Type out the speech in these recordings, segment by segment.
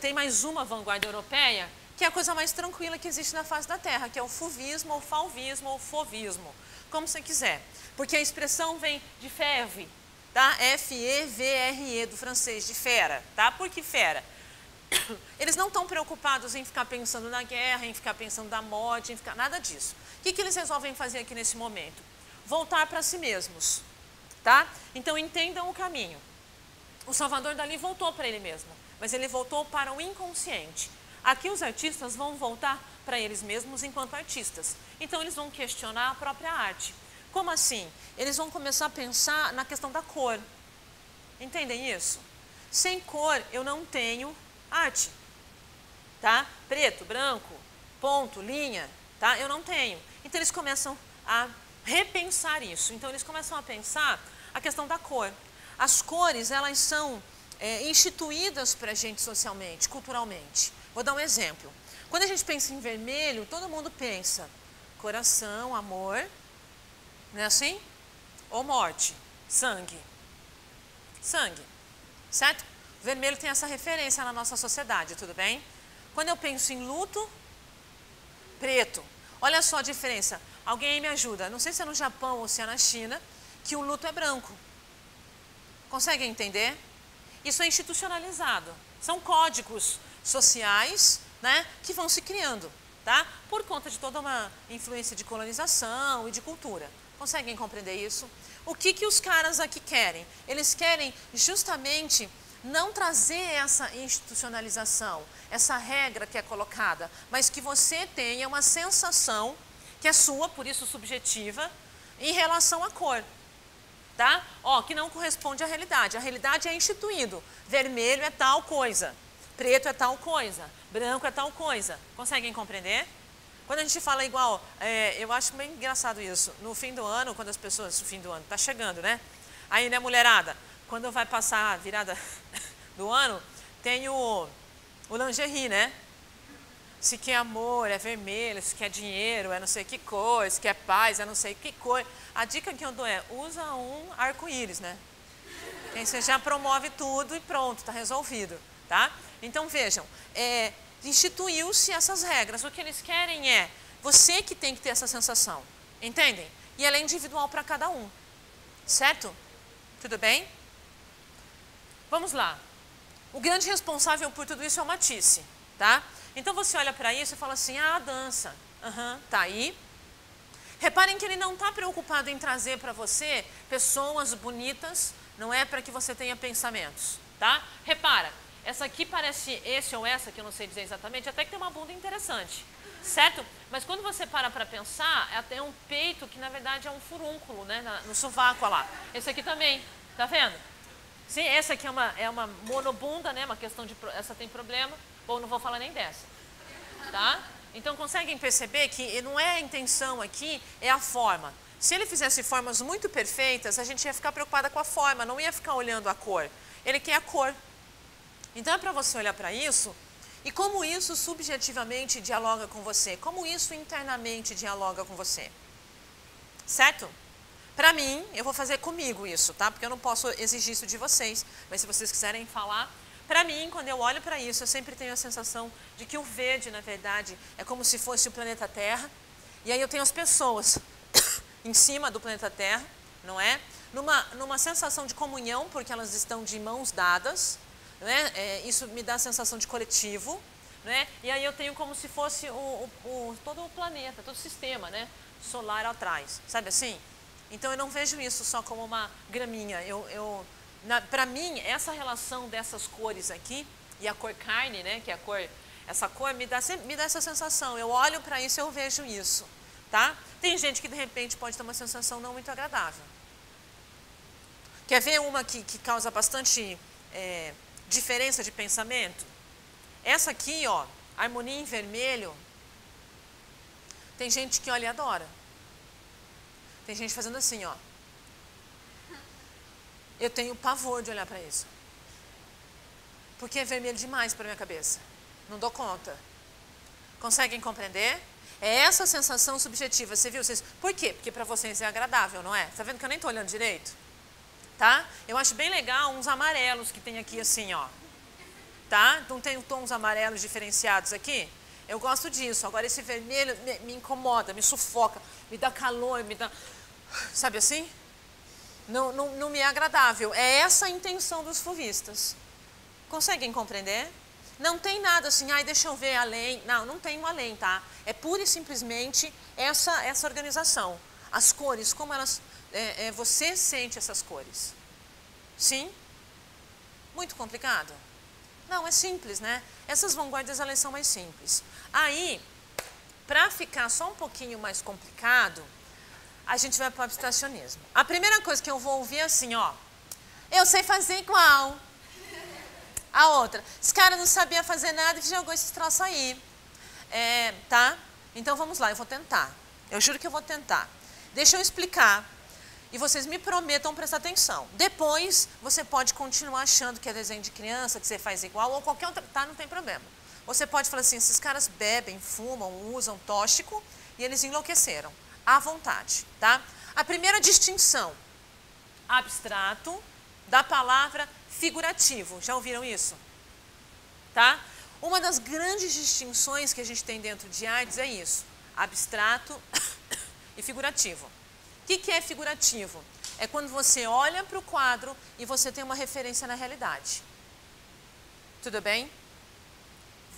Tem mais uma vanguarda europeia, que é a coisa mais tranquila que existe na face da Terra, que é o fauvismo, ou fauvismo, ou fauvismo, como você quiser. Porque a expressão vem de fève, tá? F-E-V-R-E, do francês, de fera, tá? Por que fera? Eles não estão preocupados em ficar pensando na guerra, em ficar pensando na morte, em ficar nada disso. O que eles resolvem fazer aqui nesse momento? Voltar para si mesmos, tá? Então entendam o caminho. O Salvador Dalí voltou para ele mesmo, mas ele voltou para o inconsciente. Aqui os artistas vão voltar para eles mesmos enquanto artistas. Então eles vão questionar a própria arte. Como assim? Eles vão começar a pensar na questão da cor. Entendem isso? Sem cor eu não tenho arte, tá? Preto, branco, ponto, linha, tá? Eu não tenho. Então eles começam a repensar isso. Então eles começam a pensar a questão da cor. As cores, elas são instituídas para a gente socialmente, culturalmente. Vou dar um exemplo. Quando a gente pensa em vermelho, todo mundo pensa coração, amor, não é assim? Ou morte, sangue. Sangue, certo? O vermelho tem essa referência na nossa sociedade, tudo bem? Quando eu penso em luto, preto. Olha só a diferença. Alguém aí me ajuda. Não sei se é no Japão ou se é na China, que o luto é branco. Conseguem entender? Isso é institucionalizado. São códigos sociais, né, que vão se criando, tá? Por conta de toda uma influência de colonização e de cultura. Conseguem compreender isso? O que os caras aqui querem? Eles querem justamente não trazer essa institucionalização, essa regra que é colocada, mas que você tenha uma sensação que é sua, por isso subjetiva, em relação à cor. Tá? Ó, que não corresponde à realidade. A realidade é instituído. Vermelho é tal coisa, preto é tal coisa, branco é tal coisa. Conseguem compreender? Quando a gente fala igual, eu acho bem engraçado isso. No fim do ano, quando as pessoas, o fim do ano está chegando, né? Aí, né, mulherada, quando vai passar a virada do ano, tem o lingerie, né? Se quer amor, é vermelho, se quer dinheiro, é não sei que cor, se quer paz, é não sei que cor. A dica que eu dou é, usa um arco-íris, né? Aí você já promove tudo e pronto, está resolvido, tá? Então vejam, instituiu-se essas regras. O que eles querem é você que tem que ter essa sensação, entendem? E ela é individual para cada um, certo? Tudo bem? Vamos lá. O grande responsável por tudo isso é o Matisse, tá? Então você olha para isso e fala assim, a dança, tá aí. Reparem que ele não está preocupado em trazer para você pessoas bonitas, não é para que você tenha pensamentos, tá? Repara, essa aqui parece esse ou essa, que eu não sei dizer exatamente, até que tem uma bunda interessante, certo? Mas quando você para pensar, é até um peito que na verdade é um furúnculo, né? No sovaco, olha lá. Esse aqui também, tá vendo? Sim, essa aqui é uma monobunda, né? Uma questão de, essa tem problema. Bom, não vou falar nem dessa, tá? Então, conseguem perceber que não é a intenção aqui, é a forma. Se ele fizesse formas muito perfeitas, a gente ia ficar preocupada com a forma, não ia ficar olhando a cor. Ele quer a cor. Então, é para você olhar para isso e como isso subjetivamente dialoga com você, como isso internamente dialoga com você. Certo? Para mim, eu vou fazer comigo isso, tá? Porque eu não posso exigir isso de vocês, mas se vocês quiserem falar... Para mim, quando eu olho para isso, eu sempre tenho a sensação de que o verde, na verdade, é como se fosse o planeta Terra. E aí eu tenho as pessoas em cima do planeta Terra, não é? Numa sensação de comunhão, porque elas estão de mãos dadas, não é? Isso me dá a sensação de coletivo, não é? E aí eu tenho como se fosse todo o planeta, todo o sistema, né? Solar atrás, sabe assim? Então eu não vejo isso só como uma graminha, para mim, essa relação dessas cores aqui, e a cor carne, né, que é a cor, essa cor me dá essa sensação, eu olho para isso e eu vejo isso, tá? Tem gente que de repente pode ter uma sensação não muito agradável. Quer ver uma que causa bastante diferença de pensamento? Essa aqui, ó, harmonia em vermelho, tem gente que olha e adora. Tem gente fazendo assim, ó. Eu tenho pavor de olhar para isso. Porque é vermelho demais para minha cabeça. Não dou conta. Conseguem compreender? É essa sensação subjetiva. Você viu? Por quê? Porque para vocês é agradável, não é? Tá vendo que eu nem estou olhando direito? Tá? Eu acho bem legal uns amarelos que tem aqui assim, ó. tá? Não tem tons amarelos diferenciados aqui? Eu gosto disso. Agora esse vermelho me incomoda, me sufoca, me dá calor, me dá... Sabe assim? Não me é agradável. É essa a intenção dos fuvistas. Conseguem compreender? Não tem nada assim, ai, deixa eu ver além. Não tem um além, tá? É pura e simplesmente essa organização. As cores, como elas... você sente essas cores. Sim? Muito complicado? Não, é simples, né? Essas vanguardas, elas são mais simples. Aí, para ficar só um pouquinho mais complicado, a gente vai para o abstracionismo. A primeira coisa que eu vou ouvir é assim, ó. Eu sei fazer igual. A outra, esse cara não sabia fazer nada e jogou esse troço aí. Tá? Então vamos lá, eu vou tentar. Eu juro que eu vou tentar. Deixa eu explicar. E vocês me prometam prestar atenção. Depois, você pode continuar achando que é desenho de criança, que você faz igual, ou qualquer outra, tá? Não tem problema. Você pode falar assim, esses caras bebem, fumam, usam tóxico, e eles enlouqueceram. À vontade, tá? A primeira distinção, abstrato, da palavra figurativo. Já ouviram isso? Tá? Uma das grandes distinções que a gente tem dentro de artes é isso. Abstrato e figurativo. O que é figurativo? É quando você olha para o quadro e você tem uma referência na realidade. Tudo bem?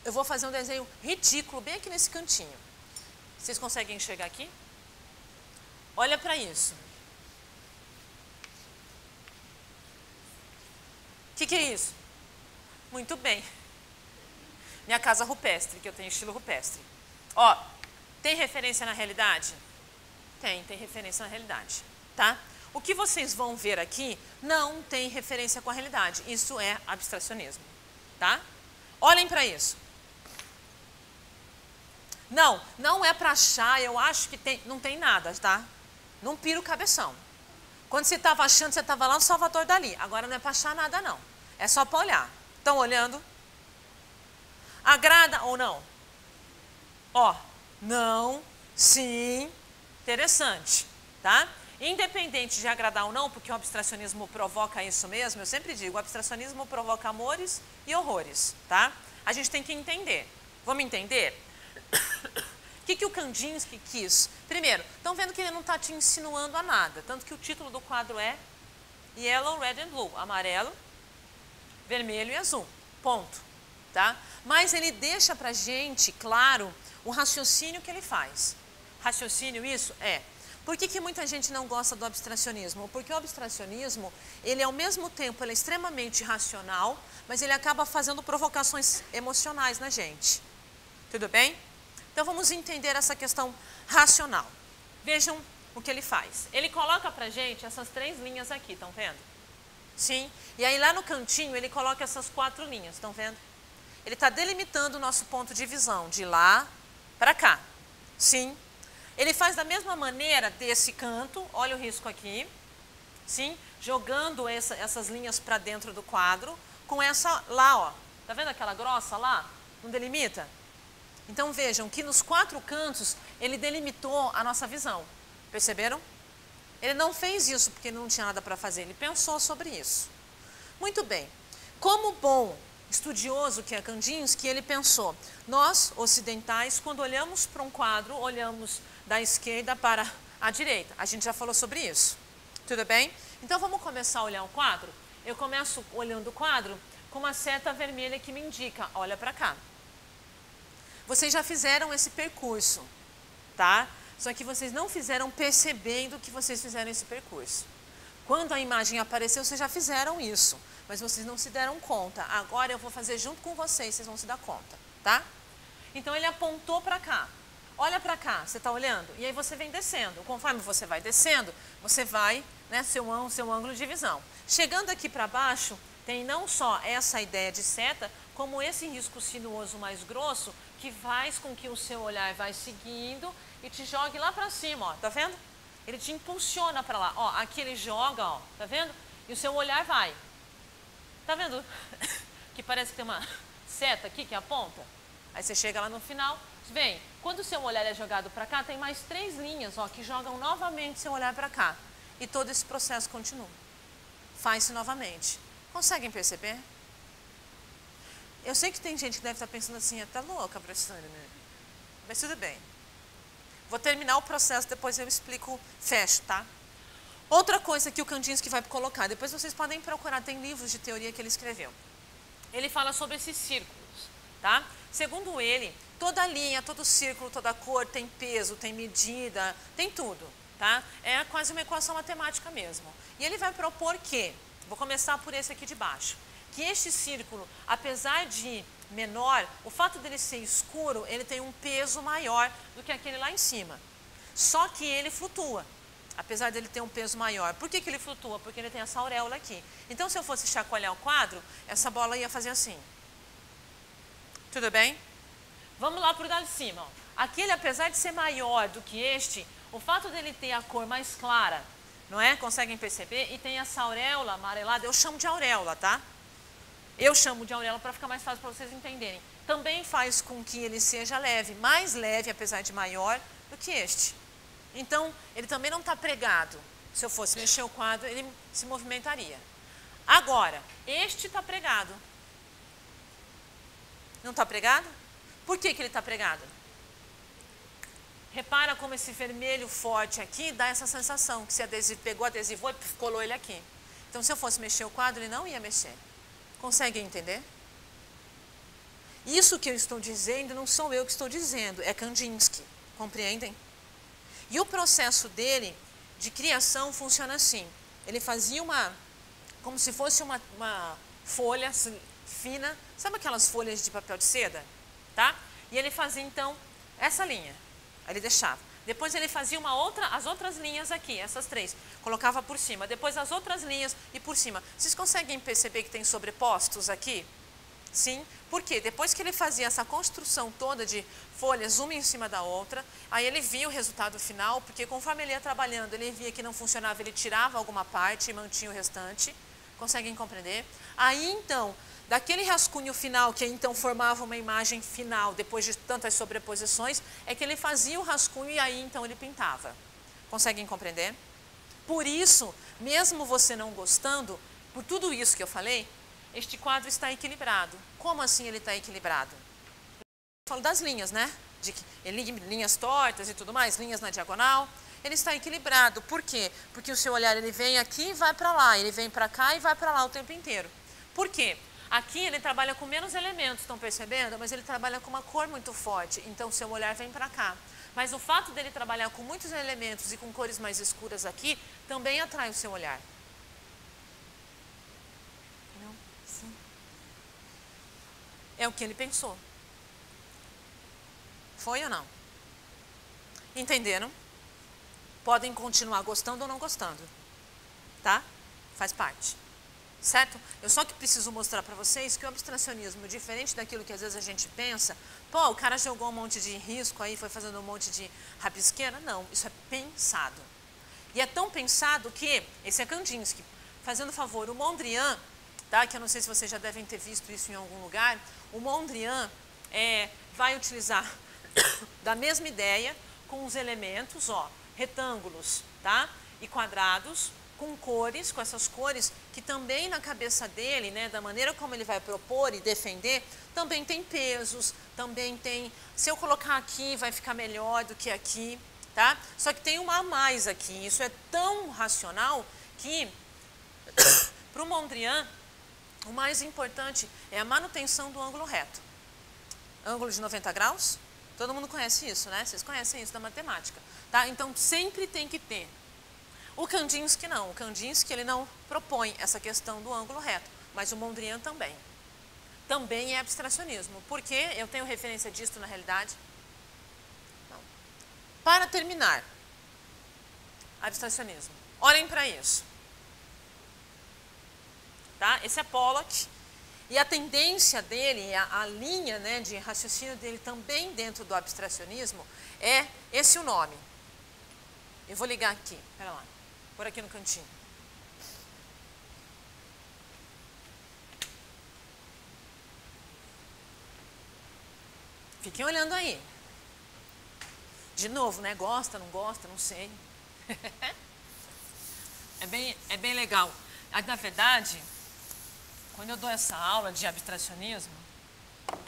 Eu vou fazer um desenho ridículo bem aqui nesse cantinho. Vocês conseguem enxergar aqui? Olha para isso. O que é isso? Muito bem. Minha casa rupestre, que eu tenho estilo rupestre. Ó, tem referência na realidade? Tem referência na realidade, tá? O que vocês vão ver aqui não tem referência com a realidade. Isso é abstracionismo, tá? Olhem para isso. Não é para achar, eu acho que tem, não tem nada, tá? Não pira o cabeção. Quando você estava achando, você estava lá no Salvador Dalí. Agora não é para achar nada, não. É só para olhar. Estão olhando? Agrada ou não? Ó, não, sim... Interessante, tá? Independente de agradar ou não, porque o abstracionismo provoca isso mesmo, eu sempre digo, o abstracionismo provoca amores e horrores, tá? A gente tem que entender. Vamos entender? O que o Kandinsky quis? Primeiro, estão vendo que ele não está te insinuando a nada, tanto que o título do quadro é Yellow, Red and Blue, amarelo, vermelho e azul, ponto, tá? Mas ele deixa pra gente, claro, o raciocínio que ele faz. Raciocínio, isso? É. Por que muita gente não gosta do abstracionismo? Porque o abstracionismo, ele ao mesmo tempo, ele é extremamente racional, mas ele acaba fazendo provocações emocionais na gente. Tudo bem? Então vamos entender essa questão racional. Vejam o que ele faz. Ele coloca pra gente essas 3 linhas aqui, estão vendo? Sim. E aí lá no cantinho ele coloca essas 4 linhas, estão vendo? Ele está delimitando o nosso ponto de visão, de lá para cá. Sim. Ele faz da mesma maneira desse canto, olha o risco aqui, sim, jogando essas linhas para dentro do quadro, com essa lá, ó, tá vendo aquela grossa lá? Não delimita? Então vejam que nos 4 cantos ele delimitou a nossa visão, perceberam? Ele não fez isso porque não tinha nada para fazer, ele pensou sobre isso. Muito bem, como bom estudioso que é Kandinsky, ele pensou, nós ocidentais, quando olhamos para um quadro, olhamos da esquerda para a direita. A gente já falou sobre isso. Tudo bem? Então vamos começar a olhar o quadro. Eu começo olhando o quadro com uma seta vermelha que me indica, olha para cá. Vocês já fizeram esse percurso, tá? Só que vocês não fizeram percebendo que vocês fizeram esse percurso. Quando a imagem apareceu, vocês já fizeram isso, mas vocês não se deram conta. Agora eu vou fazer junto com vocês, vocês vão se dar conta, tá? Então ele apontou para cá. Olha para cá, você está olhando? E aí você vem descendo. Conforme você vai descendo, você vai, né, seu ângulo de visão. Chegando aqui para baixo, tem não só essa ideia de seta, como esse risco sinuoso mais grosso, que faz com que o seu olhar vai seguindo e te jogue lá para cima, ó, tá vendo? Ele te impulsiona para lá, ó, aqui ele joga, ó, tá vendo? E o seu olhar vai. Tá vendo? Que parece que tem uma seta aqui que aponta. Aí você chega lá no final, vem, quando o seu olhar é jogado para cá, tem mais 3 linhas, ó, que jogam novamente seu olhar para cá. E todo esse processo continua. Faz-se novamente. Conseguem perceber? Eu sei que tem gente que deve estar pensando assim, tá louca, professora, né? Mas tudo bem. Vou terminar o processo, depois eu explico, fecho, tá? Outra coisa que o Kandinsky vai colocar, depois vocês podem procurar, tem livros de teoria que ele escreveu. Ele fala sobre esses círculos, tá? Segundo ele, toda linha, todo círculo, toda cor tem peso, tem medida, tem tudo, tá? É quase uma equação matemática mesmo. E ele vai propor que, vou começar por esse aqui de baixo, que este círculo, apesar de menor, o fato dele ser escuro, ele tem um peso maior do que aquele lá em cima. Só que ele flutua, apesar dele ter um peso maior. Por que ele flutua? Porque ele tem essa auréola aqui. Então, se eu fosse chacoalhar o quadro, essa bola ia fazer assim. Tudo bem? Vamos lá para o de cima. Ó. Aquele, apesar de ser maior do que este, o fato dele ter a cor mais clara, não é? Conseguem perceber? E tem essa auréola amarelada, eu chamo de auréola, tá? Eu chamo de auréola para ficar mais fácil para vocês entenderem. Também faz com que ele seja leve, mais leve, apesar de maior, do que este. Então, ele também não está pregado. Se eu fosse mexer o quadro, ele se movimentaria. Agora, este está pregado. Não está pregado? Por que ele está pregado? Repara como esse vermelho forte aqui dá essa sensação, que se adesivo, pegou, adesivou e colou ele aqui. Então, se eu fosse mexer o quadro, ele não ia mexer. Conseguem entender? Isso que eu estou dizendo não sou eu que estou dizendo, é Kandinsky. Compreendem? E o processo dele de criação funciona assim. Ele fazia como se fosse uma folha fina, sabe aquelas folhas de papel de seda? Tá? E ele fazia então essa linha, aí ele deixava. Depois ele fazia as outras linhas aqui, essas três, colocava por cima. Depois as outras linhas e por cima. Vocês conseguem perceber que tem sobrepostos aqui? Sim. Por quê? Depois que ele fazia essa construção toda de folhas, uma em cima da outra, aí ele via o resultado final, porque conforme ele ia trabalhando, ele via que não funcionava, ele tirava alguma parte e mantinha o restante. Conseguem compreender? Aí então, daquele rascunho final, que então formava uma imagem final, depois de tantas sobreposições, é que ele fazia o rascunho e aí então ele pintava. Conseguem compreender? Por isso, mesmo você não gostando, por tudo isso que eu falei, este quadro está equilibrado. Como assim ele está equilibrado? Eu falo das linhas, né? Linhas tortas e tudo mais, linhas na diagonal. Ele está equilibrado. Por quê? Porque o seu olhar ele vem aqui e vai para lá, ele vem para cá e vai para lá o tempo inteiro. Por quê? Aqui ele trabalha com menos elementos, estão percebendo? Mas ele trabalha com uma cor muito forte, então o seu olhar vem para cá. Mas o fato dele trabalhar com muitos elementos e com cores mais escuras aqui, também atrai o seu olhar. Não? Sim. É o que ele pensou. Foi ou não? Entenderam? Podem continuar gostando ou não gostando, tá? Faz parte. Certo? Eu só que preciso mostrar para vocês que o abstracionismo, diferente daquilo que às vezes a gente pensa, pô, o cara jogou um monte de risco aí, foi fazendo um monte de rabisqueira. Não, isso é pensado. E é tão pensado que, esse é Kandinsky, fazendo favor, o Mondrian, tá? Que eu não sei se vocês já devem ter visto isso em algum lugar, o Mondrian vai utilizar da mesma ideia com os elementos, ó, retângulos, tá? E quadrados, com cores, com essas cores, que também na cabeça dele, né, da maneira como ele vai propor e defender, também tem pesos, também tem, se eu colocar aqui vai ficar melhor do que aqui, tá? Só que tem uma a mais aqui, isso é tão racional que, para o Mondrian, o mais importante é a manutenção do ângulo reto. Ângulo de 90 graus, todo mundo conhece isso, né? Vocês conhecem isso da matemática, tá? Então, sempre tem que ter. O Kandinsky não, o Kandinsky ele não propõe essa questão do ângulo reto, mas o Mondrian também. Também é abstracionismo. Por quê? Eu tenho referência disso na realidade? Não. Para terminar, abstracionismo. Olhem para isso. Tá? Esse é Pollock. E a tendência dele, a linha, né, de raciocínio dele também dentro do abstracionismo é esse o nome. Eu vou ligar aqui, espera lá. Por aqui no cantinho. Fiquem olhando aí. De novo, né? Gosta, não sei. É bem legal. Na verdade, quando eu dou essa aula de abstracionismo,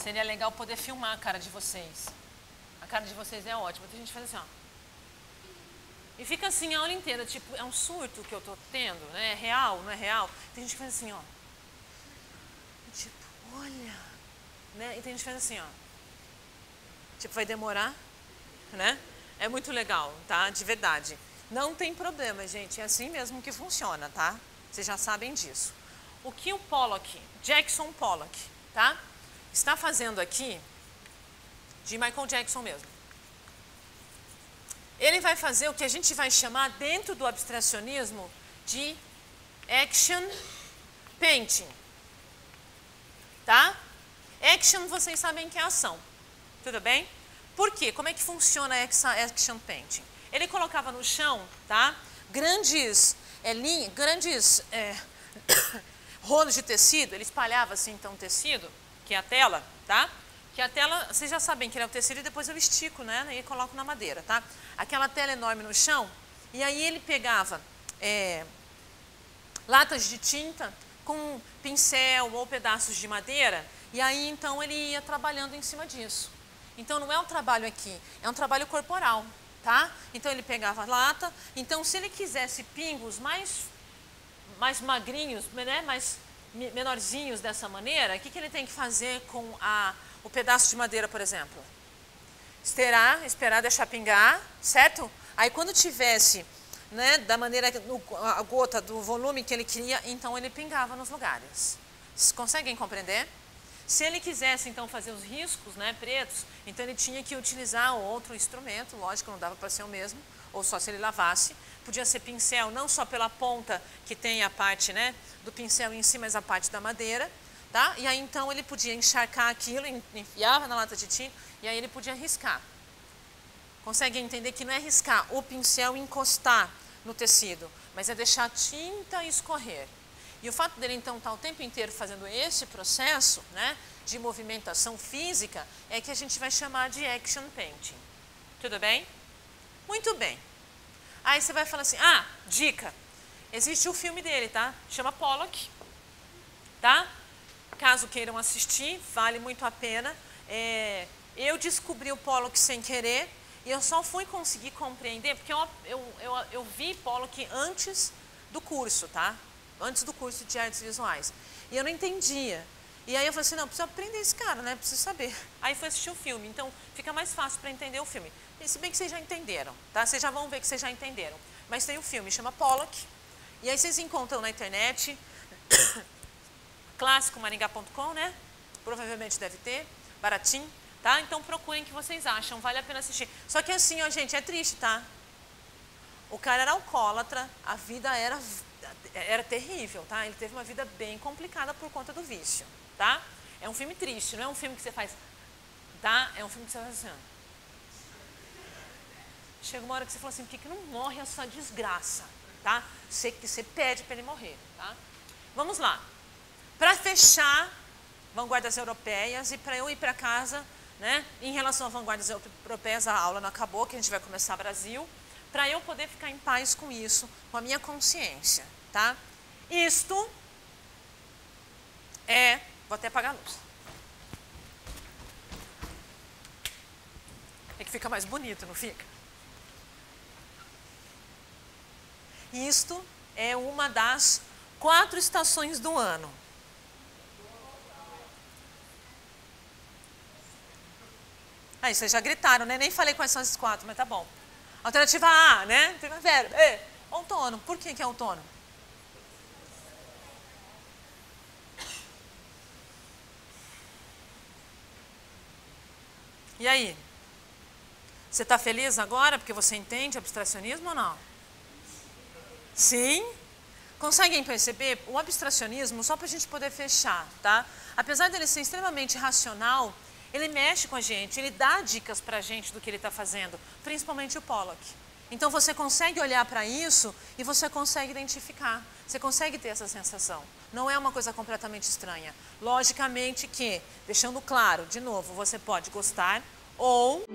Seria legal poder filmar a cara de vocês. A cara de vocês é ótima. Tem gente que faz assim, ó. E fica assim a aula inteira, tipo, é um surto que eu tô tendo, né? É real, não é real? Tem gente que faz assim, ó. Tipo, olha, né? E tem gente que faz assim, ó. Tipo, vai demorar, né? É muito legal, tá? De verdade. Não tem problema, gente. É assim mesmo que funciona, tá? Vocês já sabem disso. O que o Pollock, Jackson Pollock, tá? Está fazendo aqui, de Michael Jackson mesmo. Ele vai fazer o que a gente vai chamar, dentro do abstracionismo, de action painting. Tá? Action, vocês sabem que é ação. Tudo bem? Por quê? Como é que funciona essa action painting? Ele colocava no chão, tá? Grandes rolos de tecido, ele espalhava assim, então, o tecido, que é a tela, tá? Que a tela, vocês já sabem que é o tecido e depois eu estico, né? E coloco na madeira, tá? Aquela tela enorme no chão, e aí ele pegava latas de tinta com pincel ou pedaços de madeira, e aí então ele ia trabalhando em cima disso. Então não é um trabalho aqui, é um trabalho corporal, tá? Então ele pegava a lata, então se ele quisesse pingos mais magrinhos, né? Mais menorzinhos dessa maneira, o que ele tem que fazer com o pedaço de madeira, por exemplo? Esperar deixar pingar, certo? Aí quando tivesse, né, da maneira, a gota do volume que ele queria, então ele pingava nos lugares. Vocês conseguem compreender? Se ele quisesse então fazer os riscos, né, pretos, então ele tinha que utilizar outro instrumento, lógico, não dava para ser o mesmo, ou só se ele lavasse. Podia ser pincel, não só pela ponta que tem a parte, né, do pincel em si, mas a parte da madeira. Tá? E aí então ele podia encharcar aquilo, enfiava na lata de tinta e aí ele podia riscar. Conseguem entender que não é riscar o pincel e encostar no tecido, mas é deixar a tinta escorrer. E o fato dele então estar o tempo inteiro fazendo esse processo, né, de movimentação física é que a gente vai chamar de action painting. Tudo bem? Muito bem. Aí você vai falar assim, dica, existe o filme dele, tá? Chama Pollock, tá? Caso queiram assistir, vale muito a pena. Eu descobri o Pollock sem querer e eu só fui conseguir compreender, porque eu vi Pollock antes do curso, tá? Antes do curso de artes visuais. E eu não entendia. E aí eu falei assim, não, preciso aprender esse cara, né? Preciso saber. Aí fui assistir o filme, então fica mais fácil para entender o filme. E se bem que vocês já entenderam, tá? Vocês já vão ver que vocês já entenderam. Mas tem o filme, chama Pollock. E aí vocês encontram na internet... clássicomaringá.com, né? Provavelmente deve ter, baratinho, tá? Então procurem o que vocês acham, vale a pena assistir. Só que assim, ó, gente, é triste, tá? O cara era alcoólatra, a vida era terrível, tá? Ele teve uma vida bem complicada por conta do vício, tá? É um filme triste, não é um filme que você faz, tá? É um filme que você faz assim, ó. Chega uma hora que você fala assim, por que não morre essa desgraça, tá? Você pede para ele morrer, tá? Vamos lá. Para fechar, vanguardas europeias, e para eu ir para casa, né, em relação a vanguardas europeias, a aula não acabou, que a gente vai começar Brasil, para eu poder ficar em paz com isso, com a minha consciência, tá? Isto vou até apagar a luz. É que fica mais bonito, não fica? Isto é uma das 4 estações do ano. Aí, vocês já gritaram, né? Nem falei quais são as 4, mas tá bom. Alternativa A, né? Primavera. Outono. Por que é outono? E aí? Você está feliz agora porque você entende abstracionismo ou não? Sim? Conseguem perceber? O abstracionismo, só para a gente poder fechar, tá? Apesar dele ser extremamente racional, ele mexe com a gente, ele dá dicas para a gente do que ele está fazendo, principalmente o Pollock. Então você consegue olhar para isso e você consegue identificar, você consegue ter essa sensação. Não é uma coisa completamente estranha. Logicamente que, deixando claro, de novo, você pode gostar ou